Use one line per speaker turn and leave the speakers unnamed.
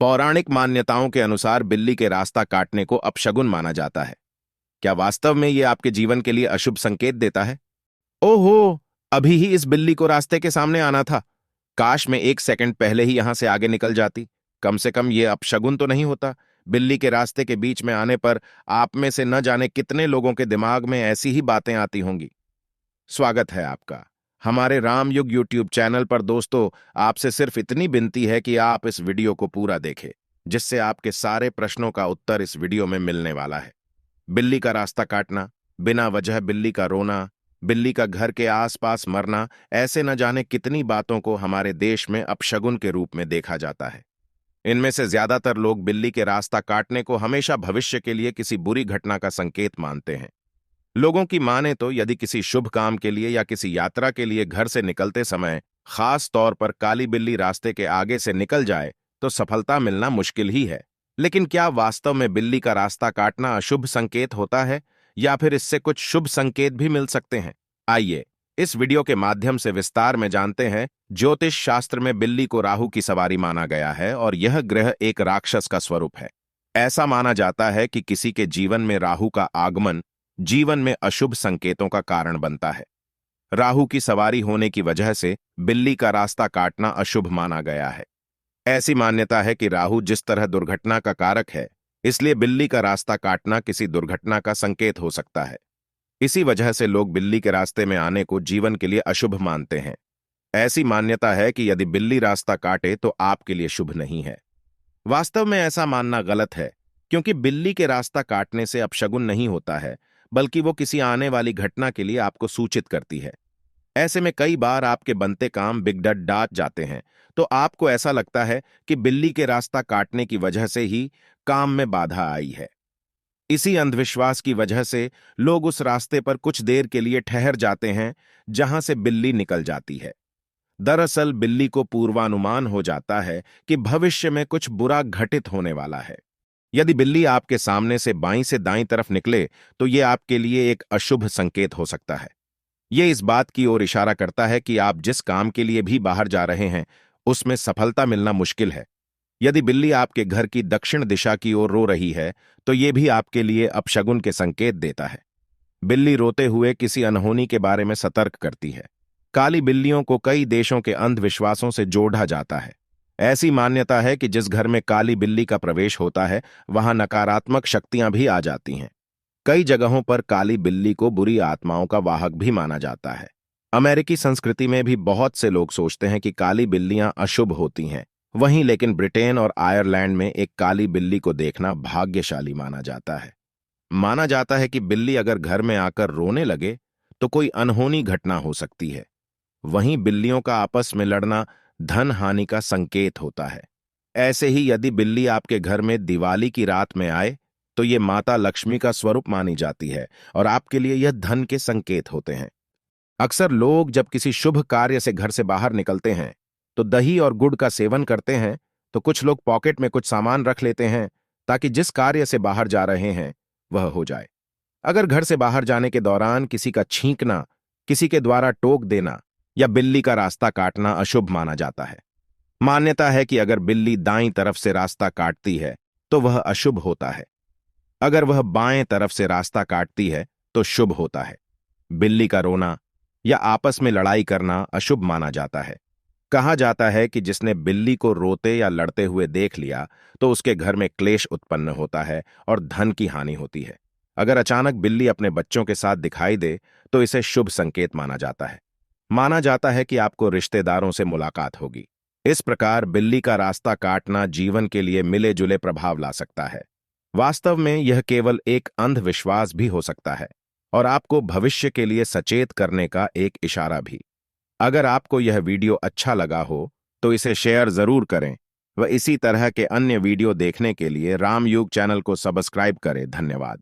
पौराणिक मान्यताओं के अनुसार बिल्ली के रास्ता काटने को अपशगुन माना जाता है। क्या वास्तव में ये आपके जीवन के लिए अशुभ संकेत देता है? ओहो, अभी ही इस बिल्ली को रास्ते के सामने आना था। काश मैं 1 सेकंड पहले ही यहां से आगे निकल जाती। कम से कम ये अपशगुन तो नहीं होता। बिल्ली के रास्ते के बीच में आने पर आप में से न जाने कितने लोगों के दिमाग में ऐसी ही बातें आती होंगी। स्वागत है आपका हमारे रामयुग यूट्यूब चैनल पर। दोस्तों, आपसे सिर्फ इतनी विनती है कि आप इस वीडियो को पूरा देखें, जिससे आपके सारे प्रश्नों का उत्तर इस वीडियो में मिलने वाला है। बिल्ली का रास्ता काटना, बिना वजह बिल्ली का रोना, बिल्ली का घर के आसपास मरना, ऐसे न जाने कितनी बातों को हमारे देश में अपशगुन के रूप में देखा जाता है। इनमें से ज्यादातर लोग बिल्ली के रास्ता काटने को हमेशा भविष्य के लिए किसी बुरी घटना का संकेत मानते हैं। लोगों की माने तो यदि किसी शुभ काम के लिए या किसी यात्रा के लिए घर से निकलते समय खास तौर पर काली बिल्ली रास्ते के आगे से निकल जाए तो सफलता मिलना मुश्किल ही है। लेकिन क्या वास्तव में बिल्ली का रास्ता काटना अशुभ संकेत होता है, या फिर इससे कुछ शुभ संकेत भी मिल सकते हैं? आइए इस वीडियो के माध्यम से विस्तार में जानते हैं। ज्योतिष शास्त्र में बिल्ली को राहु की सवारी माना गया है और यह ग्रह एक राक्षस का स्वरूप है। ऐसा माना जाता है कि किसी के जीवन में राहु का आगमन जीवन में अशुभ संकेतों का कारण बनता है। राहु की सवारी होने की वजह से बिल्ली का रास्ता काटना अशुभ माना गया है। ऐसी मान्यता है कि राहु जिस तरह दुर्घटना का कारक है, इसलिए बिल्ली का रास्ता काटना किसी दुर्घटना का संकेत हो सकता है। इसी वजह से लोग बिल्ली के रास्ते में आने को जीवन के लिए अशुभ मानते हैं। ऐसी मान्यता है कि यदि बिल्ली रास्ता काटे तो आपके लिए शुभ नहीं है। वास्तव में ऐसा मानना गलत है, क्योंकि बिल्ली के रास्ता काटने से अपशगुन नहीं होता है, बल्कि वो किसी आने वाली घटना के लिए आपको सूचित करती है। ऐसे में कई बार आपके बनते काम बिगड़ डाट जाते हैं, तो आपको ऐसा लगता है कि बिल्ली के रास्ता काटने की वजह से ही काम में बाधा आई है। इसी अंधविश्वास की वजह से लोग उस रास्ते पर कुछ देर के लिए ठहर जाते हैं जहां से बिल्ली निकल जाती है। दरअसल बिल्ली को पूर्वानुमान हो जाता है कि भविष्य में कुछ बुरा घटित होने वाला है। यदि बिल्ली आपके सामने से बाईं से दाईं तरफ निकले तो यह आपके लिए एक अशुभ संकेत हो सकता है। यह इस बात की ओर इशारा करता है कि आप जिस काम के लिए भी बाहर जा रहे हैं उसमें सफलता मिलना मुश्किल है। यदि बिल्ली आपके घर की दक्षिण दिशा की ओर रो रही है तो यह भी आपके लिए अपशगुन के संकेत देता है। बिल्ली रोते हुए किसी अनहोनी के बारे में सतर्क करती है। काली बिल्लियों को कई देशों के अंधविश्वासों से जोड़ा जाता है। ऐसी मान्यता है कि जिस घर में काली बिल्ली का प्रवेश होता है वहां नकारात्मक शक्तियां भी आ जाती हैं। कई जगहों पर काली बिल्ली को बुरी आत्माओं का वाहक भी माना जाता है। अमेरिकी संस्कृति में भी बहुत से लोग सोचते हैं कि काली बिल्लियां अशुभ होती हैं। वहीं लेकिन ब्रिटेन और आयरलैंड में एक काली बिल्ली को देखना भाग्यशाली माना जाता है। माना जाता है कि बिल्ली अगर घर में आकर रोने लगे तो कोई अनहोनी घटना हो सकती है। वहीं बिल्लियों का आपस में लड़ना धन हानि का संकेत होता है। ऐसे ही यदि बिल्ली आपके घर में दिवाली की रात में आए तो ये माता लक्ष्मी का स्वरूप मानी जाती है और आपके लिए यह धन के संकेत होते हैं। अक्सर लोग जब किसी शुभ कार्य से घर से बाहर निकलते हैं तो दही और गुड़ का सेवन करते हैं, तो कुछ लोग पॉकेट में कुछ सामान रख लेते हैं ताकि जिस कार्य से बाहर जा रहे हैं वह हो जाए। अगर घर से बाहर जाने के दौरान किसी का छींकना, किसी के द्वारा टोक देना या बिल्ली का रास्ता काटना अशुभ माना जाता है। मान्यता है कि अगर बिल्ली दाईं तरफ से रास्ता काटती है तो वह अशुभ होता है। अगर वह बाएं तरफ से रास्ता काटती है तो शुभ होता है। बिल्ली का रोना या आपस में लड़ाई करना अशुभ माना जाता है। कहा जाता है कि जिसने बिल्ली को रोते या लड़ते हुए देख लिया तो उसके घर में क्लेश उत्पन्न होता है और धन की हानि होती है। अगर अचानक बिल्ली अपने बच्चों के साथ दिखाई दे तो इसे शुभ संकेत माना जाता है। माना जाता है कि आपको रिश्तेदारों से मुलाकात होगी। इस प्रकार बिल्ली का रास्ता काटना जीवन के लिए मिले जुले प्रभाव ला सकता है। वास्तव में यह केवल एक अंधविश्वास भी हो सकता है और आपको भविष्य के लिए सचेत करने का एक इशारा भी। अगर आपको यह वीडियो अच्छा लगा हो तो इसे शेयर जरूर करें व इसी तरह के अन्य वीडियो देखने के लिए रामयुग चैनल को सब्सक्राइब करें। धन्यवाद।